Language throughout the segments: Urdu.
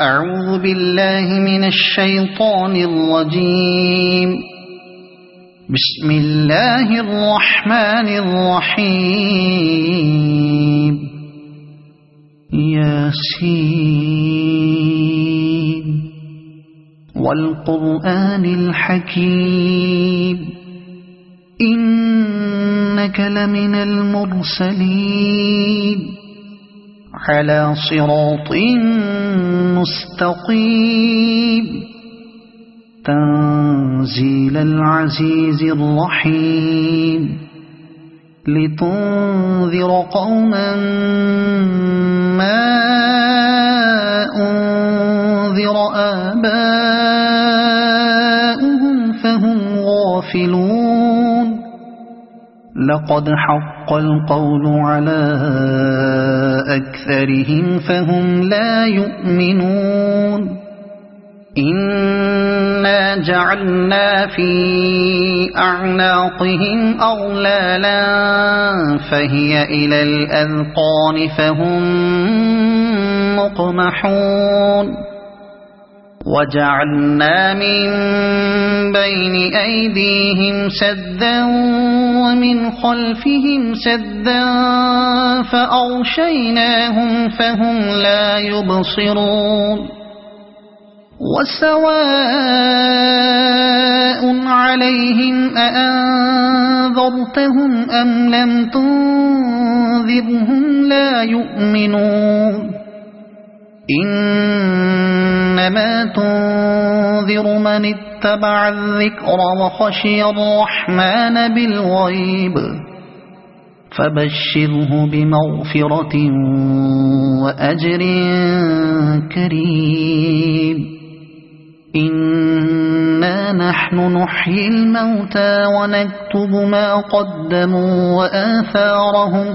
أعوذ بالله من الشيطان الرجيم. بسم الله الرحمن الرحيم. ياسين والقرآن الحكيم إنك لمن المرسلين على صراط مستقيم تنزيل العزيز الرحيم لتنذر قوما ما أنذر آباؤهم فهم غافلون. لقد حق القول على أكثرهم فهم لا يؤمنون. إنا جعلنا في أعناقهم أغلالا فهي إلى الأذقان فهم مقمحون. وجعلنا من بين أيديهم سدا ومن خلفهم سدا فأغشيناهم فهم لا يبصرون. وسواء عليهم أأنذرتهم أم لم تنذرهم لا يؤمنون. إنما تنذر من اتبع الذكر وخشي الرحمن بالغيب فبشره بمغفرة وأجر كريم. إنا نحن نحيي الموتى ونكتب ما قدموا وآثارهم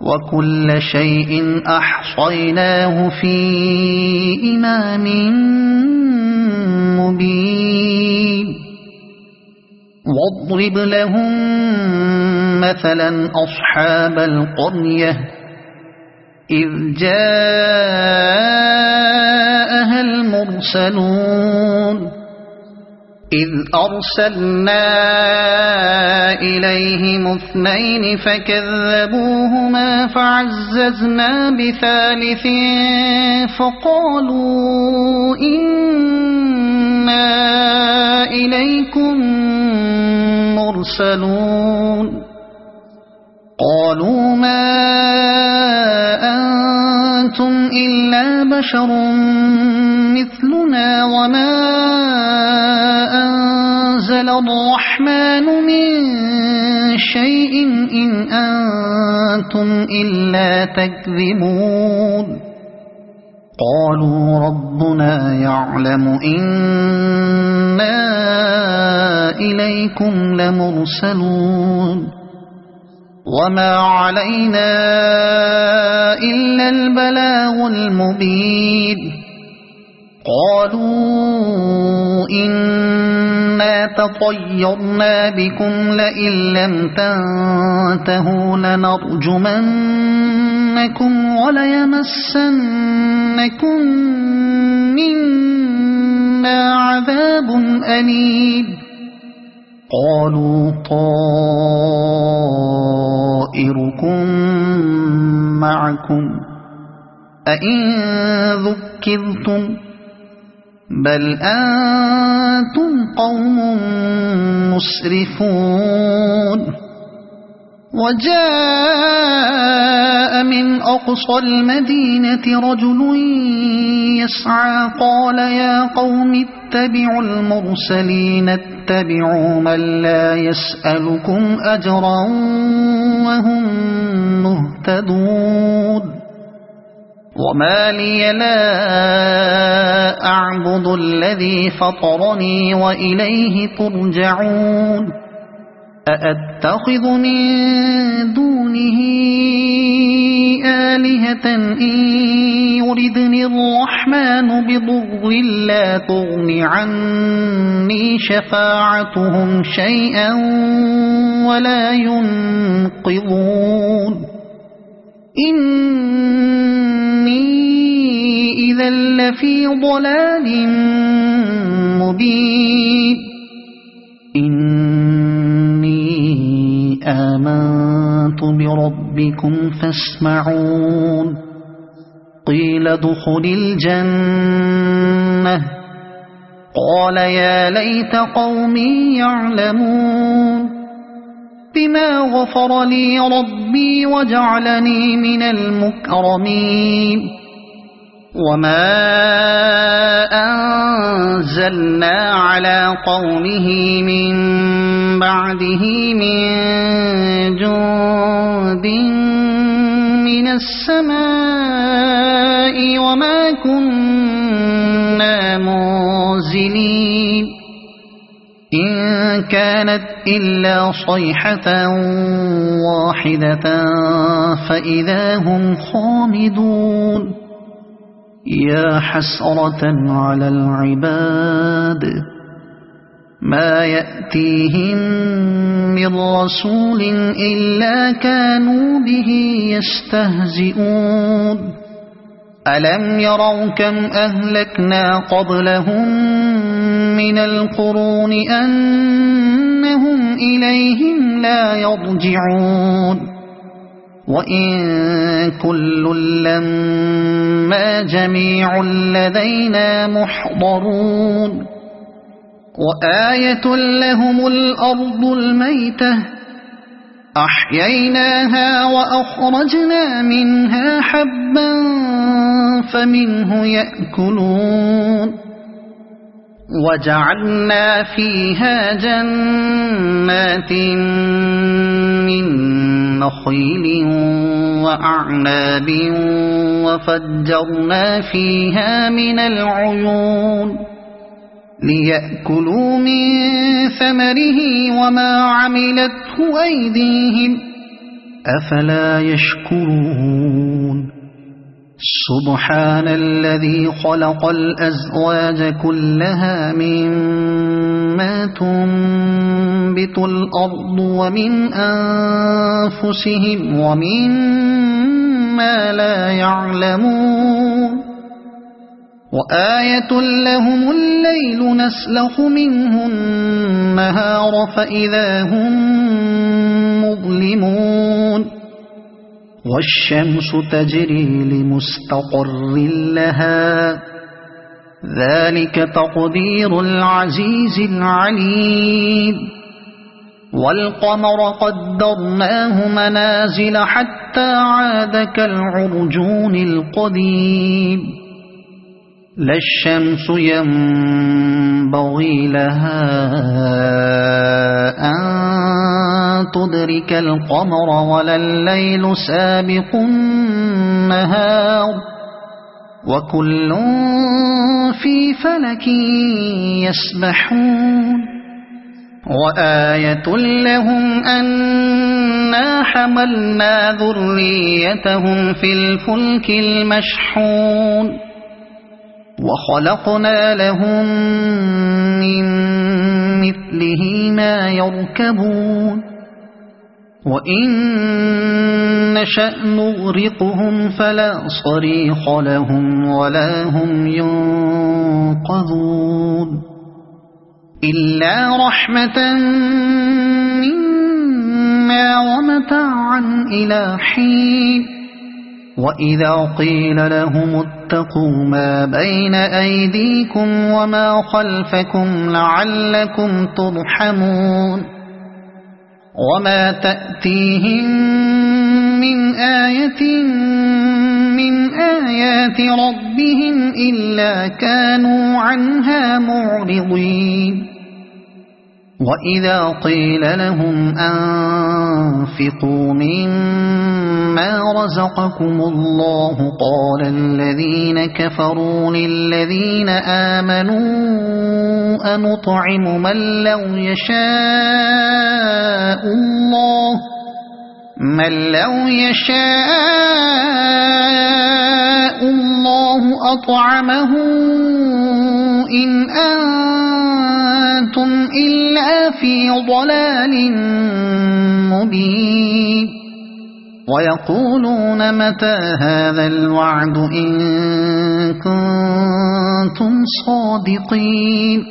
وكل شيء أحصيناه في إمام مبين. واضرب لهم مثلا أصحاب القرية إذ جاءها المرسلون إذ أرسلنا إليهم 2 فكذبوهما فعززنا بثالث فقالوا إنا إليكم مرسلون. قالوا ما أنتم إلا بشر مثلنا وما أنزل الرحمن من شيء إن أنتم إلا تكذبون. قالوا ربنا يعلم إنا إليكم لمرسلون وما علينا إلا البلاغ المبين. قالوا إنا تطيرنا بكم لئن لم تنتهوا لنرجمنكم وليمسنكم منا عذاب أليم. قالوا طائركم معكم أئن ذكرتم بل أنتم قوم مسرفون. وجاء من أقصى المدينة رجل يسعى قال يا قوم اتبعوا المرسلين اتبعوا من لا يسألكم أجرا وهم مهتدون. وما لي لا أعبد الذي فطرني وإليه ترجعون. أأتخذ من دونه آلهة إن يردني الرحمن بضر لا تغن عني شفاعتهم شيئا ولا ينقذون. إني إذا لفي ضلال مبين إني آمنت بربكم فاسمعون قيل ادخل الجنة قال يا ليت قومي يعلمون بما غفر لي ربي وجعلني من المكرمين وما أنزلنا على قومه من بعده من جند من السماء وما كنا منزلين إن كانت إلا صيحة واحدة فإذا هم خامدون يا حسرة على العباد ما يأتيهم من رسول إلا كانوا به يستهزئون ألم يروا كم أهلكنا قبلهم من القرون أنهم إليهم لا يرجعون وإن كل لما جميع لدينا محضرون وآية لهم الأرض الميتة أحييناها وأخرجنا منها حبا فمنه يأكلون وجعلنا فيها جنات من نخيل وأعناب وفجرنا فيها من العيون ليأكلوا من ثمره وما عملته أيديهم أفلا يشكرون سبحان الذي خلق الأزواج كلها مما تنبت الأرض ومن أنفسهم ومما لا يعلمون وآية لهم الليل نسلخ منه النهار فإذا هم مظلمون والشمس تجري لمستقر لها ذلك تقدير العزيز العليم والقمر قدرناه منازل حتى عاد كالعرجون القديم لا الشمس ينبغي لها أن تدرك القمر ولا الليل سابق النهار وكل في فلك يسبحون وآية لهم أنا حملنا ذريتهم في الفلك المشحون وخلقنا لهم من مثله ما يركبون وإن نشأ نغرقهم فلا صريخ لهم ولا هم ينقذون إلا رحمة منا ومتاعا إلى حين وإذا قيل لهم اتقوا ما بين أيديكم وما خلفكم لعلكم ترحمون وما تأتيهم من آية من آيات ربهم إلا كانوا عنها معرضين وإذا قيل لهم أنفقوا مما رزقكم الله قال الذين كفروا للذين آمنوا أنطعم من لو يشاء الله أطعمه إن أنتم إلا في ضلال مبين ويقولون متى هذا الوعد إن كنتم صادقين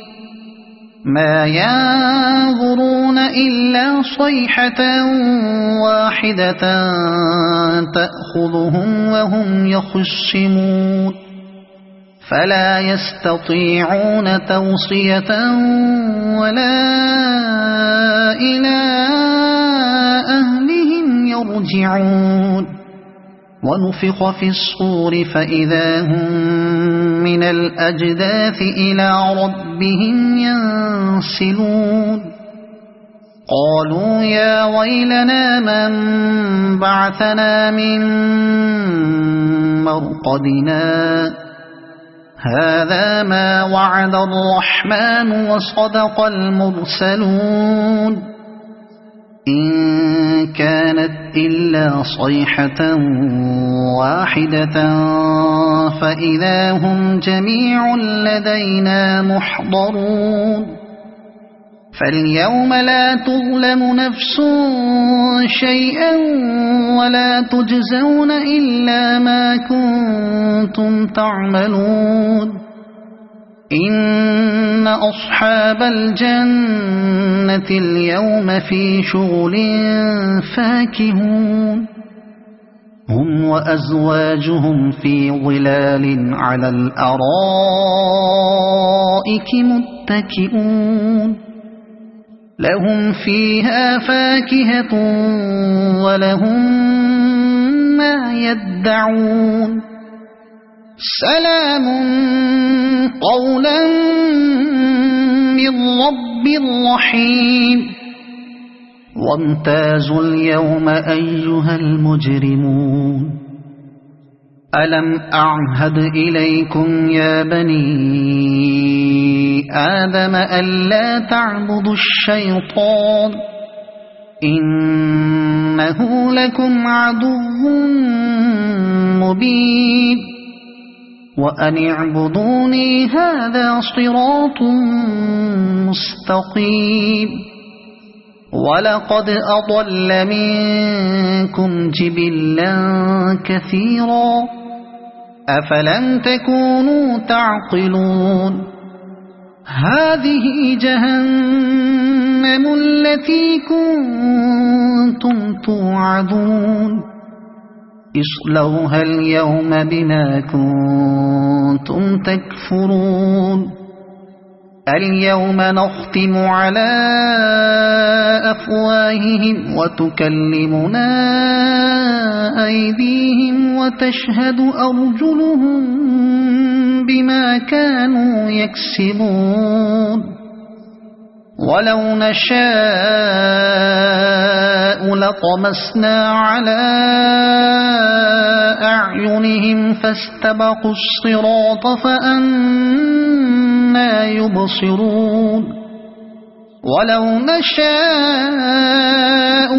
ما ينظرون إلا صيحة واحدة تأخذهم وهم يخصمون فلا يستطيعون توصية ولا إلى أهلهم يرجعون ونفخ في الصور فإذا هم من الأجداث إلى ربهم ينسلون قالوا يا ويلنا من بعثنا من مرقدنا هذا ما وعد الرحمن وصدق المرسلون إن كانت إلا صيحة واحدة فإذا هم جميع لدينا محضرون فاليوم لا تظلم نفس شيئا ولا تجزون إلا ما كنتم تعملون إن أصحاب الجنة اليوم في شغل فاكهون هم وأزواجهم في ظلال على الأرائك متكئون لهم فيها فاكهة ولهم ما يدعون سلام قولا من رب رحيم وامتازوا اليوم أيها المجرمون ألم أعهد إليكم يا بني آدم ألا تعبدوا الشيطان إنه لكم عدو مبين وأن اعبدوني هذا صراط مستقيم ولقد أضل منكم جبلا كثيرا أفلم تكونوا تعقلون هذه جهنم التي كنتم توعدون اصلوها اليوم بما كنتم تكفرون اليوم نختم على أفواههم وتكلمنا أيديهم وتشهد أرجلهم بما كانوا يكسبون ولو نشاء لطمسنا على أعينهم فاستبقوا الصراط فأنى يبصرون ولو نشاء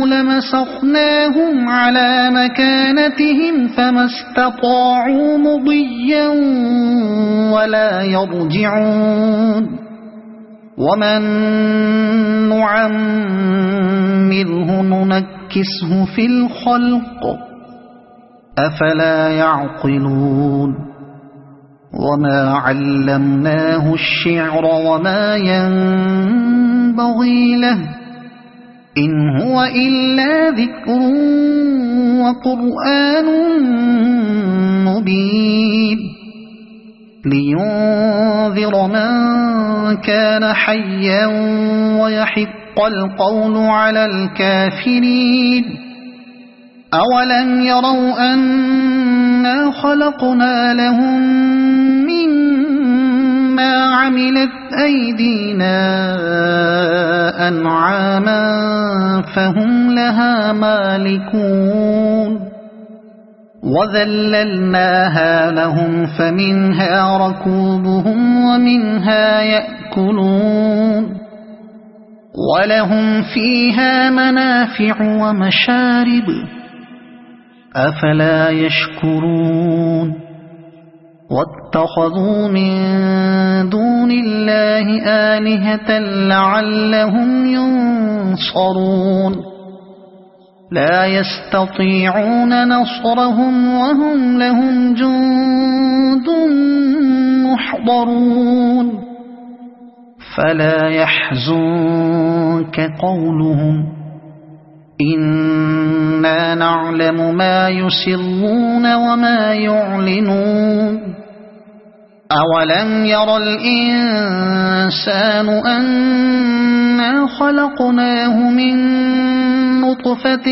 لمسخناهم على مكانتهم فما استطاعوا مضيا ولا يرجعون ومن نعمره ننكسه في الخلق أفلا يعقلون وما علمناه الشعر وما ينبغي له إن هو إلا ذكر وقرآن مبين لينذر من كان حيا ويحق القول على الكافرين أولم يروا أنا خلقنا لهم مما عملت أيدينا أنعاما فهم لها مالكون وذللناها لهم فمنها ركوبهم ومنها يأكلون ولهم فيها منافع ومشارب أفلا يشكرون واتخذوا من دون الله آلهة لعلهم ينصرون لا يستطيعون نصرهم وهم لهم جند محضرون فلا يحزنك قولهم إنا نعلم ما يسرون وما يعلنون أولم ير الإنسان أنا خلقناه من نطفة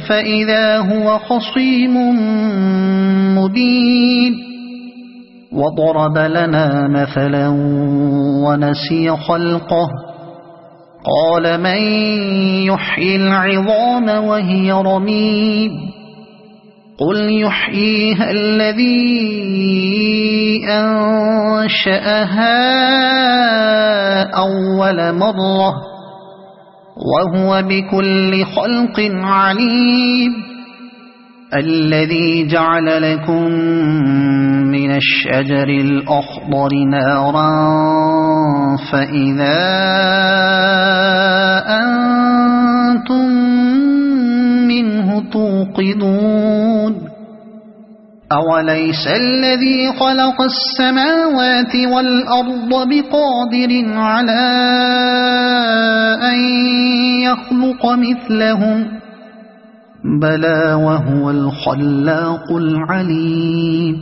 فإذا هو خصيم مبين وضرب لنا مثلا ونسي خلقه قال من يحيي العظام وهي رميم قل يحييها الذي أنشأها أول مرة وهو بكل خلق عليم الذي جعل لكم من الشجر الأخضر نارا فإذا أنتم منه توقدون أوليس الذي خلق السماوات والأرض بقادر على أن يخلق مثلهم بلى وهو الخلاق العليم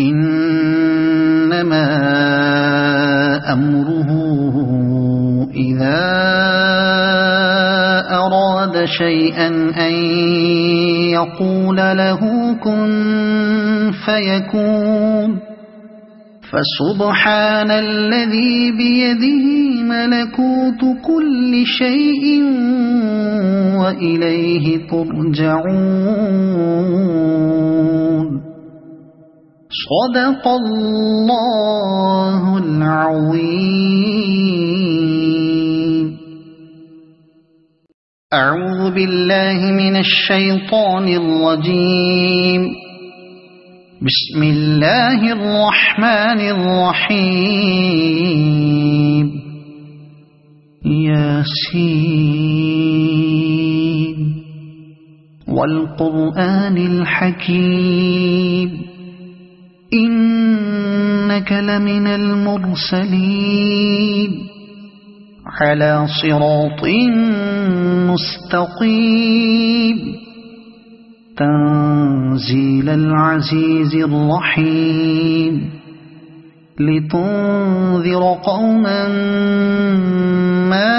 إنما أمره إذا أراد شيئا أن يقول له كن فيكون فسبحان الذي بيده ملكوت كل شيء وإليه ترجعون صدق الله العظيم أعوذ بالله من الشيطان الرجيم بسم الله الرحمن الرحيم ياسين والقرآن الحكيم إنك لمن المرسلين على صراط مستقيم تنزيل العزيز الرحيم لتنذر قوما ما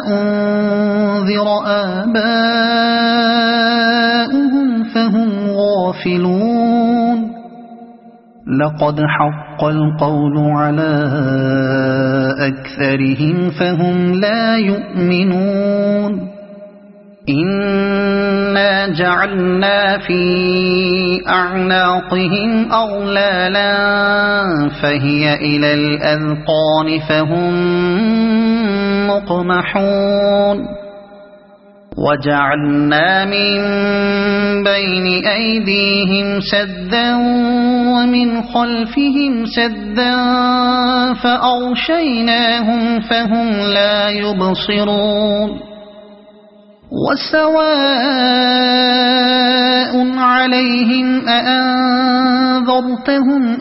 أنذر آباؤهم فهم غافلون لقد حق القول على أكثرهم فهم لا يؤمنون إنا جعلنا في أعناقهم أغلالا فهي إلى الأذقان فهم مقمحون وجعلنا من بين أيديهم سدا ومن خلفهم سدا فأغشيناهم فهم لا يبصرون وسواء عليهم أأنذرتهم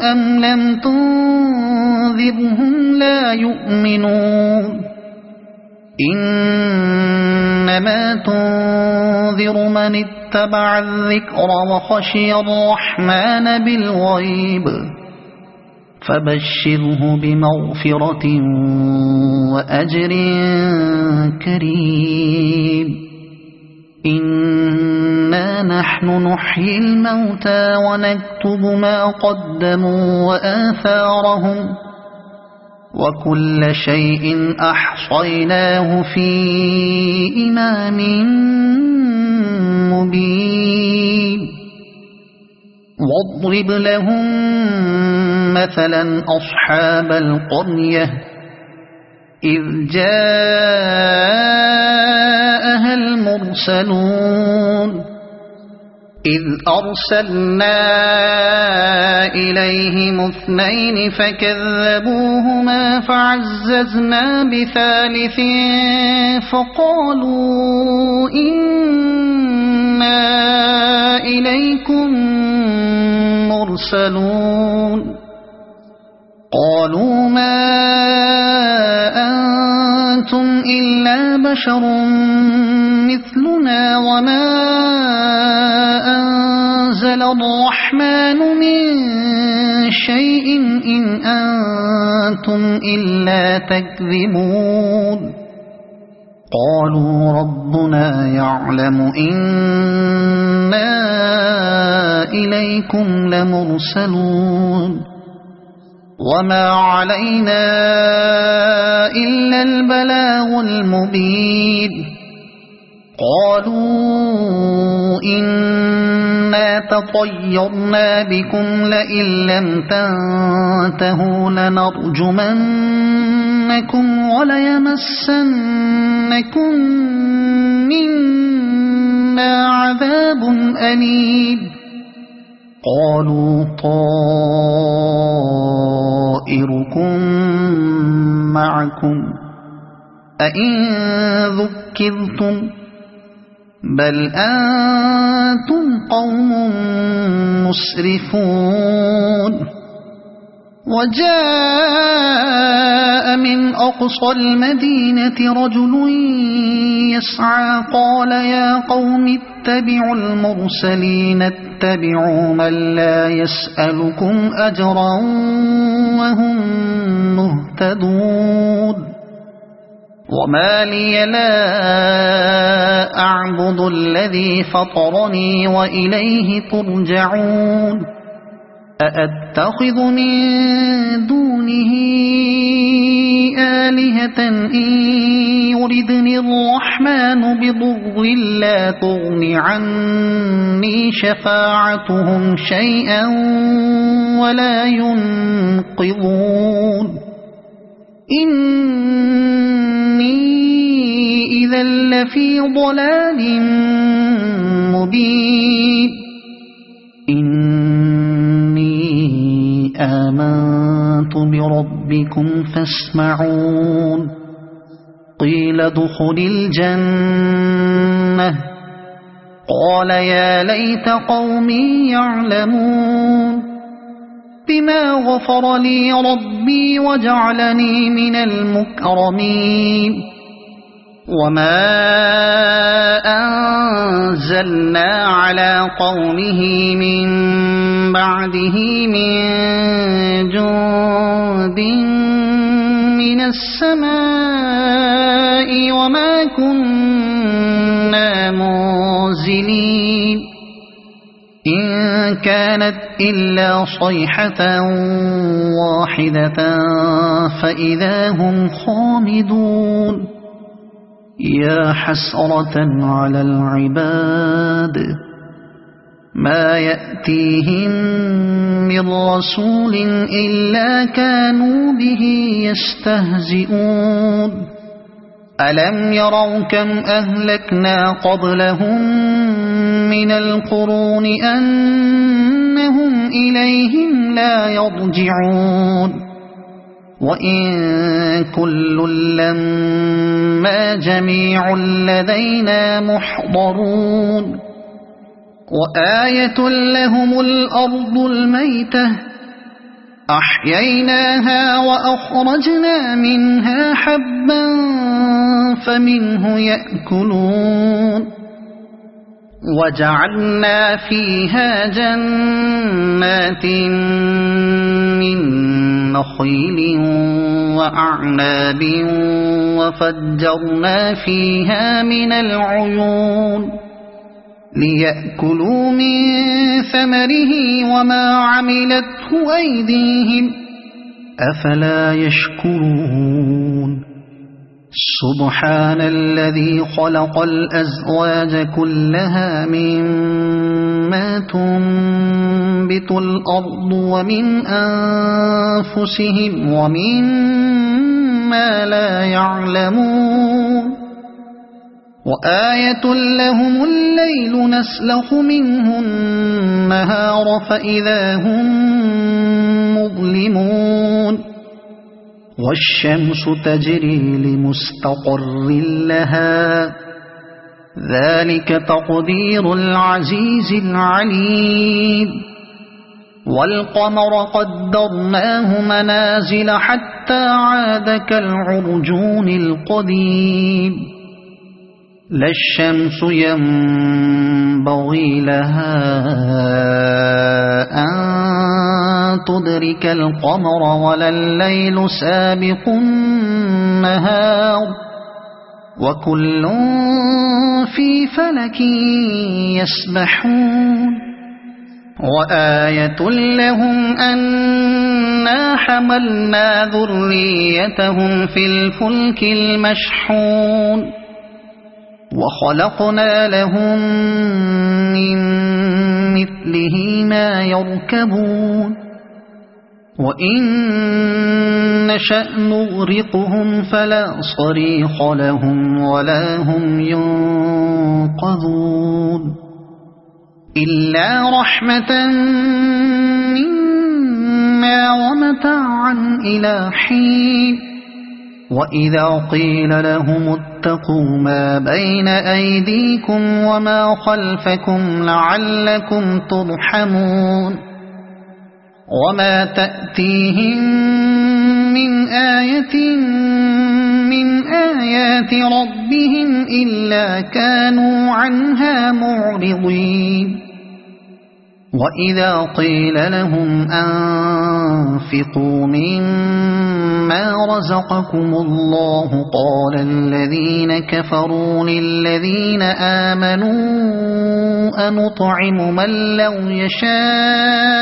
أم لم تنذرهم لا يؤمنون إنما تنذر من اتبع الذكر وخشي الرحمن بالغيب فبشره بمغفرة وأجر كريم إنا نحن نحيي الموتى ونكتب ما قدموا وآثارهم وكل شيء أحصيناه في إمام مبين واضرب لهم مثلا أصحاب القرية إذ جاءها المرسلون إذ أرسلنا إليهم 2 فكذبوهما فعززنا بثالث فقالوا إنا إليكم مرسلون قالوا ما أنتم إلا بشر مثلنا وما أنزل الرحمن من شيء إن أنتم إلا تكذبون قالوا ربنا يعلم إنا إليكم لمرسلون وما علينا إلا البلاغ المبين قالوا إنا تطيرنا بكم لئن لم تنتهوا لنرجمنكم وليمسنكم منا عذاب أليم قالوا طائركم معكم أئن ذكرتم بل أنتم قوم مسرفون وجاء من أقصى المدينة رجل يسعى قال يا قوم اتبعوا المرسلين اتبعوا من لا يسألكم أجرا وهم مهتدون وما لي لا أعبد الذي فطرني وإليه ترجعون أأتخذ من دونه آلهة إن يردني الرحمن بضر لا تغن عني شفاعتهم شيئا ولا ينقذون إني إذا لفي ضلال مبين إني آمنت بربكم فاسمعون قيل ادخل الجنة قال يا ليت قومي يعلمون بما غفر لي ربي وجعلني من المكرمين وما أنزلنا على قومه من بعده من جند من السماء وما كنا منزلين إن كانت إلا صيحة واحدة فإذا هم خامدون يا حسرة على العباد ما يأتيهم من رسول إلا كانوا به يستهزئون ألم يروا كم أهلكنا قبلهم من القرون أنهم إليهم لا يرجعون وإن كل لما جميع لدينا محضرون وآية لهم الأرض الميتة أحييناها وأخرجنا منها حبا فمنه يأكلون وجعلنا فيها جنات من نخيل وأعناب وفجرنا فيها من العيون ليأكلوا من ثمره وما عملته أيديهم أفلا يشكرون سبحان الذي خلق الأزواج كلها مما تنبت الأرض ومن أنفسهم ومما لا يعلمون وآية لهم الليل نسلخ منه النهار فإذا هم مظلمون والشمس تجري لمستقر لها ذلك تقدير العزيز العليم والقمر قدرناه منازل حتى عاد كالعرجون القديم لا الشمس ينبغي لها أن تدرك القمر ولا الليل سابق النهار وكل في فلك يسبحون وآية لهم أنا حملنا ذريتهم في الفلك المشحون وخلقنا لهم من مثله ما يركبون وإن نشأ نغرقهم فلا صريخ لهم ولا هم ينقذون إلا رحمة منا ومتاعا إلى حين وإذا قيل لهم اتقوا ما بين أيديكم وما خلفكم لعلكم ترحمون وما تأتيهم من آية من آيات ربهم إلا كانوا عنها معرضين وإذا قيل لهم أنفقوا مما رزقكم الله قال الذين كفروا للذين آمنوا أنطعم من لو يشاء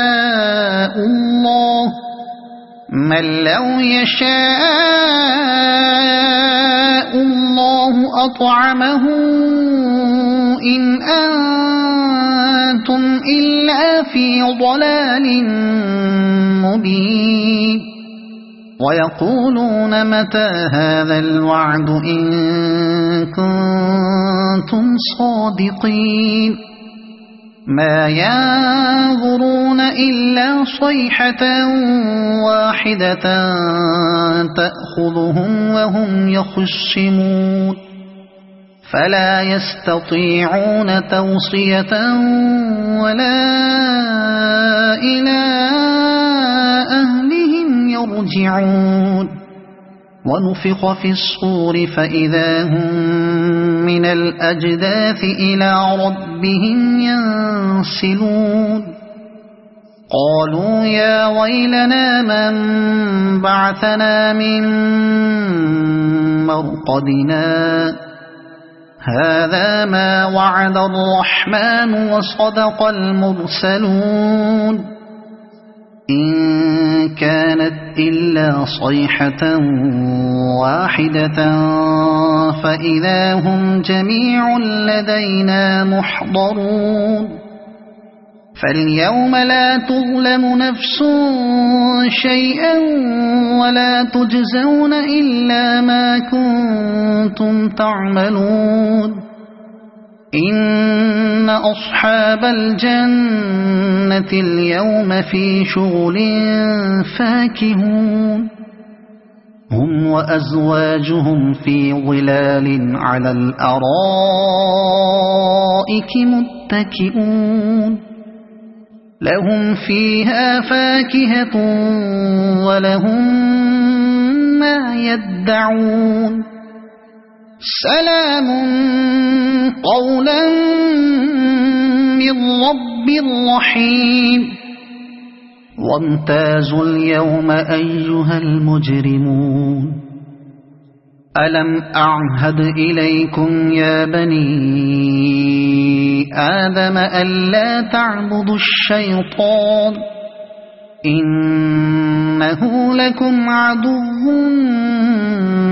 الله أطعمه إن أنتم إلا في ضلال مبين ويقولون متى هذا الوعد إن كنتم صادقين ما ينظرون إلا صيحة واحدة تأخذهم وهم يخصمون فلا يستطيعون توصية ولا إلى أهلهم يرجعون ونفخ في الصور فإذا هم من الأجداث إلى ربهم ينسلون قالوا يا ويلنا من بعثنا من مرقدنا هذا ما وعد الرحمن وصدق المرسلون إن كانت إلا صيحة واحدة فإذا هم جميع لدينا محضرون فاليوم لا تظلم نفس شيئا ولا تجزون إلا ما كنتم تعملون إن أصحاب الجنة اليوم في شغل فاكهون هم وأزواجهم في ظلال على الأرائك متكئون لهم فيها فاكهة ولهم ما يدعون سلام قولا من رب رحيم وامتازوا اليوم أيها المجرمون ألم أعهد إليكم يا بني آدم ألا تعبدوا الشيطان إنه لكم عدو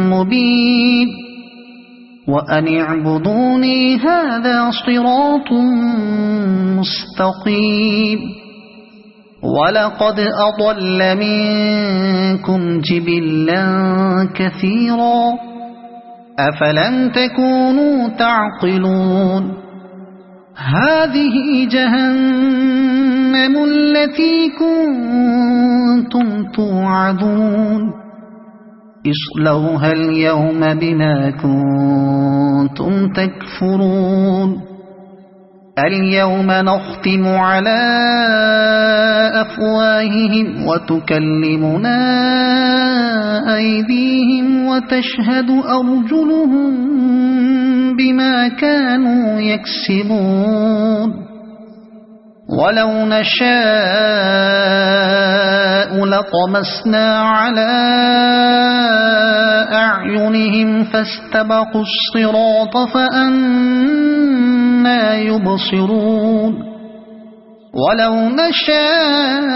مبين وأن اعبدوني هذا صراط مستقيم ولقد أضل منكم جبلا كثيرا أفلم تكونوا تعقلون هذه جهنم التي كنتم توعدون اصلوها اليوم بما كنتم تكفرون اليوم نختم على أفواههم وتكلمنا أيديهم وتشهد أرجلهم بما كانوا يكسبون ولو نشاء لطمسنا على أعينهم فاستبقوا الصراط فأنى يبصرون ولو نشاء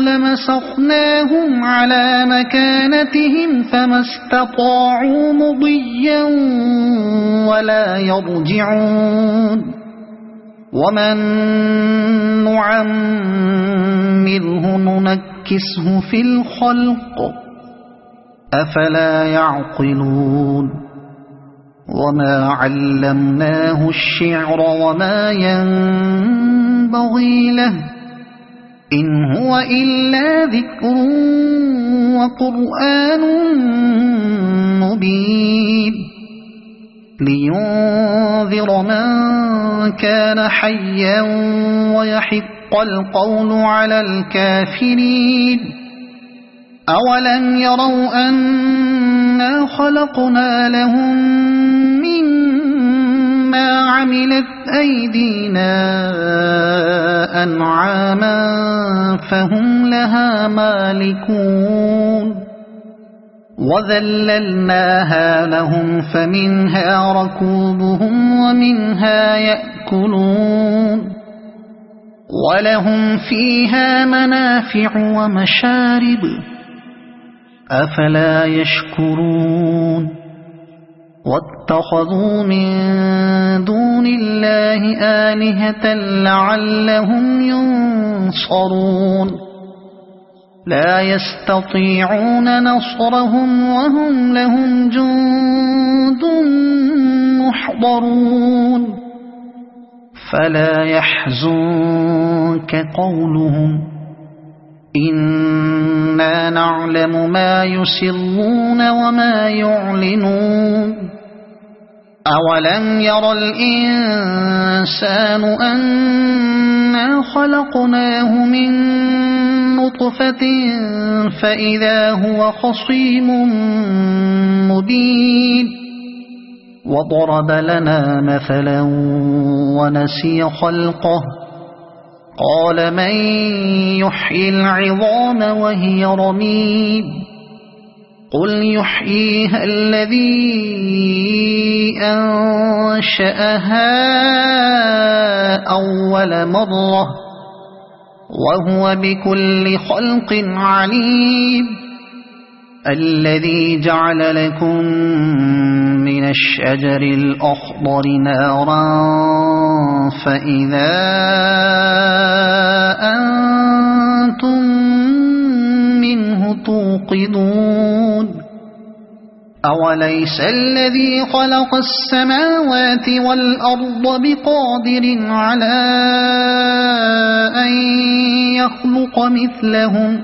لمسخناهم على مكانتهم فما استطاعوا مضيا ولا يرجعون ومن نعمره ننكسه في الخلق أفلا يعقلون وما علمناه الشعر وما ينبغي له إن هو إلا ذكر وقرآن مبين لينذر من كان حيا ويحق القول على الكافرين أولم يروا أنا خلقنا لهم مما عملت أيدينا أنعاما فهم لها مالكون وذللناها لهم فمنها ركوبهم ومنها يأكلون ولهم فيها منافع ومشارب أفلا يشكرون واتخذوا من دون الله آلهة لعلهم ينصرون لا يستطيعون نصرهم وهم لهم جند محضرون فلا يحزنك قولهم إنا نعلم ما يسرون وما يعلنون أولم ير الإنسان أنا خلقناه من نطفة فإذا هو خصيم مبين وضرب لنا مثلا ونسي خلقه قال من يحيي العظام وهي رميم قل يحييها الذي أنشأها أول مرة وهو بكل خلق عليم الذي جعل لكم من الشجر الأخضر نارا فإذا أنتم منه توقدون أوليس الذي خلق السماوات والأرض بقادر على أن يخلق مثلهم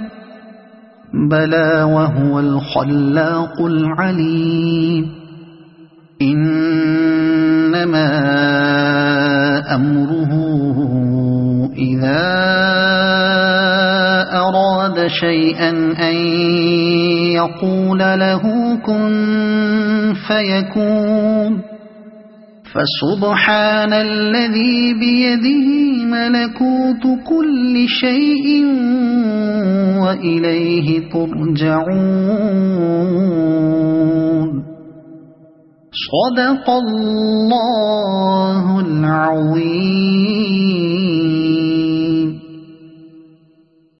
بلى وهو الخلاق العليم إنما أمره إذا أراد شيئا أن يقول له كن فيكون فسبحان الذي بيده ملكوت كل شيء وإليه ترجعون صدق الله العظيم.